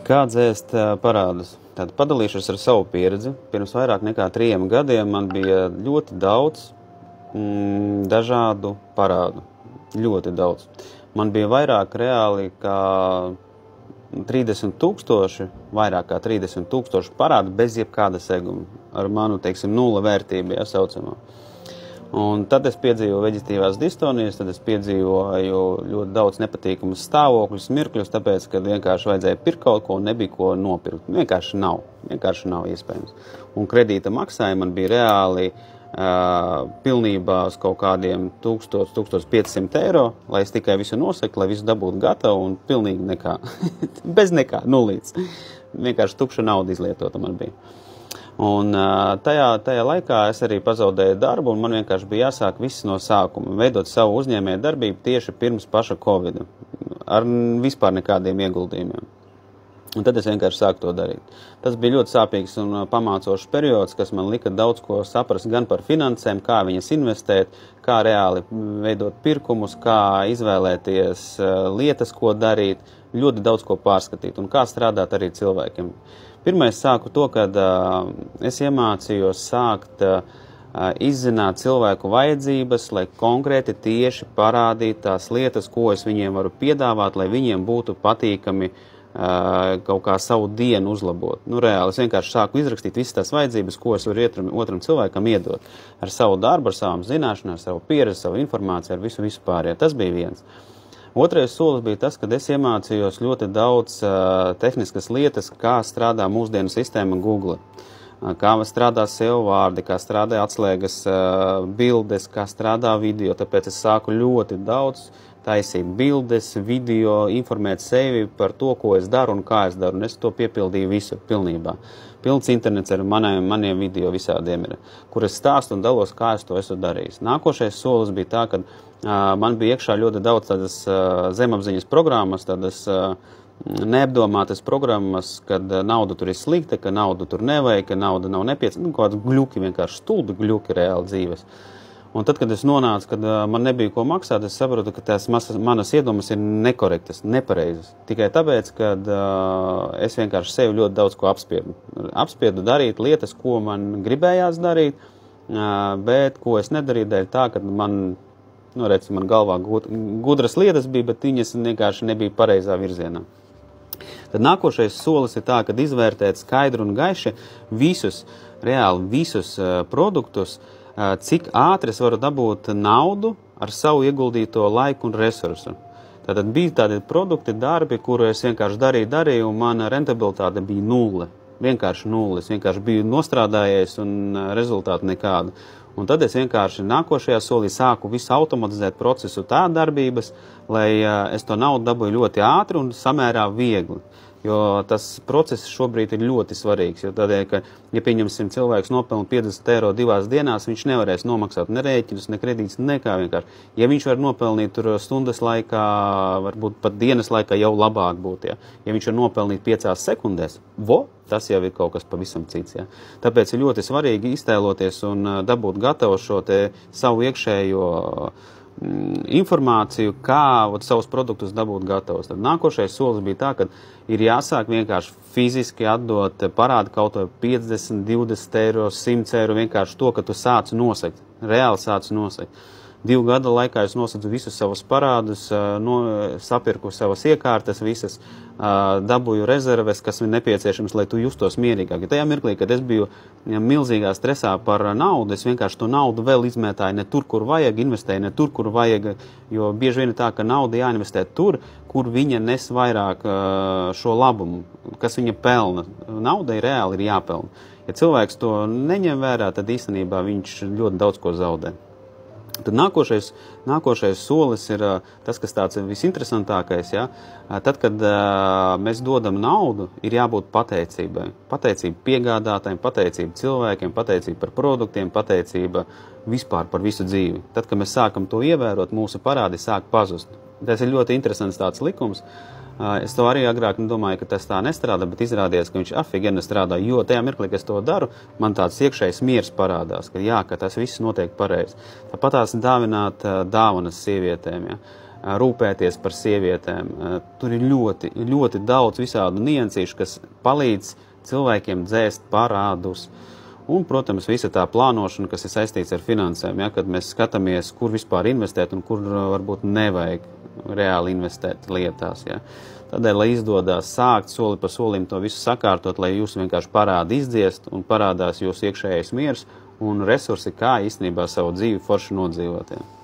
Kā dzēst parādus? Tad padalīšos ar savu pieredzi. Pirms vairāk nekā 3 gadiem man bija ļoti daudz dažādu parādu. Ļoti daudz. Man bija vairāk reāli kā 30,000, vairāk kā 30,000 parādu bez jebkāda seguma. Ar manu, teiksim, nula vērtību, ja saucamā. Un tad es piedzīvoju veģetīvās distonijas, tad es piedzīvoju ļoti daudz nepatīkamus stāvokļus, mirkļus, tāpēc, ka vienkārši vajadzēja pirkt kaut ko un nebija ko nopirkt. Vienkārši nav iespējams. Un kredīta maksājumi man bija reāli pilnībā uz kaut kādiem 1000–1500 eiro, lai es tikai visu nosaktu, lai visu dabūtu gatavu un pilnīgi nekā. Bez nekā, nulīts. Vienkārši tukša nauda izlietota man bija. Un tajā laikā es arī pazaudēju darbu, un man vienkārši bija jāsāk viss no sākuma, veidot savu uzņēmēju darbību tieši pirms paša Covida, ar vispār nekādiem ieguldījumiem. Un tad es vienkārši sāku to darīt. Tas bija ļoti sāpīgs un pamācošs periods, kas man lika daudz ko saprast gan par finansēm, kā viņas investēt, kā reāli veidot pirkumus, kā izvēlēties lietas, ko darīt, ļoti daudz ko pārskatīt un kā strādāt arī cilvēkiem. Pirmais sāku to, kad es iemācījos sākt izzināt cilvēku vajadzības, lai konkrēti tieši parādītu tās lietas, ko es viņiem varu piedāvāt, lai viņiem būtu patīkami kaut kā savu dienu uzlabot. Reāli es vienkārši sāku izrakstīt visas tās vajadzības, ko es varu otram cilvēkam iedot. Ar savu darbu, ar savām zināšanām, ar savu pieredzi, savu informāciju, ar visu pārējo. Tas bija viens. Otrais solis bija tas, kad es iemācījos ļoti daudz tehniskas lietas, kā strādā mūsdienu sistēma Google. Kā strādā SEO vārdi, kā strādā atslēgas bildes, kā strādā video. Tāpēc es sāku ļoti daudz taisīt bildes, video, informēt sevi par to, ko es daru un kā es daru. Un es to piepildīju visu pilnībā. Pilns internets ar maniem video visādiem ir, kur es stāstu un dalos, kā es to esmu darījis. Nākošais solis bija tā, ka man bija iekšā ļoti daudz tādas zemapziņas programmas, tādas neapdomātas programmas, kad nauda tur ir slikta, ka naudu tur nevajag, ka nauda nav nepieciešama, kaut kādi gļuki, vienkārši stulbi gļuki reāli dzīves. Un tad, kad es nonācu, kad man nebija ko maksāt, es saprotu, ka tās manas iedomas ir nekorektas, nepareizas. Tikai tāpēc, ka es vienkārši sevi ļoti daudz ko apspiedu. Apspiedu darīt lietas, ko man gribējās darīt, bet ko es nedarīju dēļ tā, ka man galvā gudras lietas bija, bet viņas vienkārši nebija pareizā virzienā. Tad nākošais solis ir tā, kad izvērtēt skaidru un gaiši visus produktus, cik ātri es varu dabūt naudu ar savu ieguldīto laiku un resursu. Tātad bija tādi produkti, darbi, kuru es vienkārši darīju, un mana rentabilitāte bija nulle. Vienkārši nulle. Es vienkārši biju nostrādājies un rezultātu nekādu. Un tad es vienkārši nākošajā solī sāku visu automatizēt procesu tā darbības, lai es to naudu dabūju ļoti ātri un samērā viegli. Jo tas process šobrīd ir ļoti svarīgs, jo tādēļ, ka, ja pieņemsim cilvēks nopelna 50 eiro 2 dienās, viņš nevarēs nomaksāt ne rēķinus, ne kredītus, nekā vienkārši. Ja viņš var nopelnīt tur stundas laikā, varbūt pat dienas laikā jau labāk būtu, ja. Ja viņš var nopelnīt 5 sekundēs, tas jau ir kaut kas pavisam cits, ja. Tāpēc ir ļoti svarīgi iztēloties un dabūt gatavu šo te savu iekšējo informāciju, kā savus produktus dabūt gatavus. Tad nākošais solis bija tā, ka ir jāsāk vienkārši fiziski atdot parādu kaut vai 50, 20 eiro, 100 eiro, vienkārši to, ka tu sāc nosakt, reāli sāc nosakt. 2 gada laikā es nosaku visus savus parādus, sapirku savas iekārtas, visas, dabūju rezerves, kas ir nepieciešams, lai tu justos mierīgāk. Tajā mirklī, kad es biju milzīgā stresā par naudu, es vienkārši to naudu vēl izmētāju ne tur, kur vajag, investēju ne tur, kur vajag, jo bieži vien ir tā, ka nauda jāinvestē tur, kur viņa nes vairāk šo labumu, kas viņa pelna. Naudai reāli ir jāpelna. Ja cilvēks to neņem vērā, tad īstenībā viņš ļoti daudz ko zaudē. Tad nākošais solis ir tas, kas tāds visinteresantākais, ja? Tad, kad mēs dodam naudu, ir jābūt pateicībai. Pateicība piegādātājiem, pateicība cilvēkiem, pateicība par produktiem, pateicība vispār par visu dzīvi. Tad, kad mēs sākam to ievērot, mūsu parādi sāk pazust. Tas ir ļoti interesants tāds likums. Es to arī agrāk domāju, ka tas tā nestrādā, bet izrādījās, ka viņš afigeni strādā, jo tajā mirklī, kad es to daru, man tāds iekšējs miers parādās, ka tas viss notiek pareizi. Tāpat tās dāvināt dāvanas sievietēm, ja. rūpēties par sievietēm. Tur ir ļoti, ļoti daudz visādu niansīšu, kas palīdz cilvēkiem dzēst parādus. Un, protams, visa tā plānošana, kas ir saistīts ar finansēm, ja, kad mēs skatāmies, kur vispār investēt un kur varbūt nevajag reāli investēt lietās. Ja. Tādēļ, lai izdodās sākt soli pa solim to visu sakārtot, lai jūs vienkārši parādi izdziest un parādās jūsu iekšējais miers un resursi, kā īstenībā savu dzīvi forši nodzīvot. Ja.